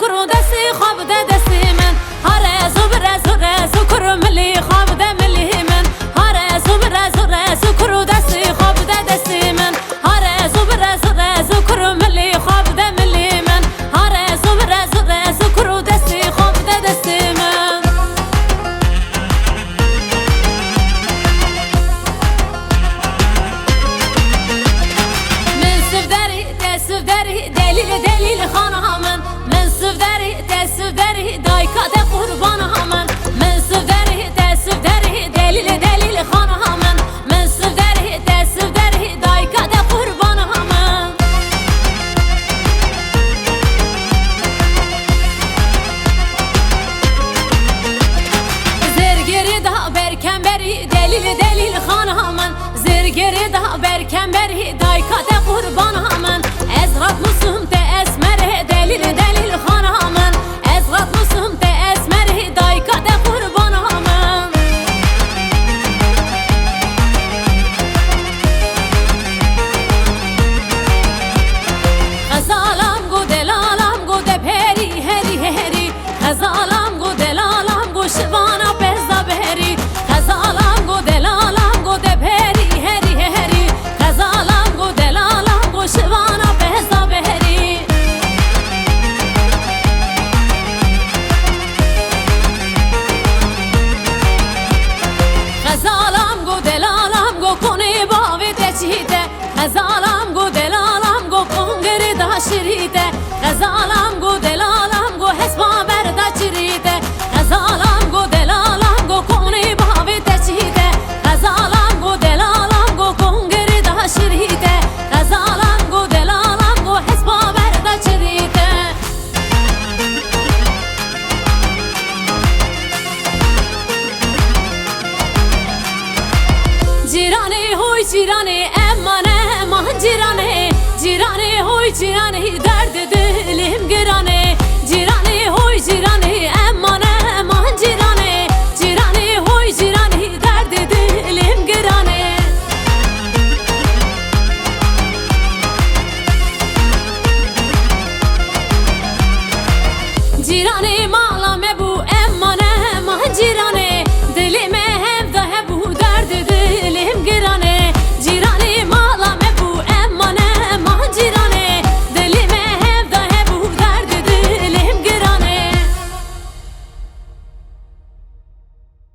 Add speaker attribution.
Speaker 1: کرو دستی خواب ده دستی من هره زو کرو ملی خواب ده ملی من هره زو کرو دستی خواب ده دستی من هره زو کرو ملی خواب ده ملی من هره زو کرو دستی خواب ده دستی من دلیل خانه من سف داری دایکا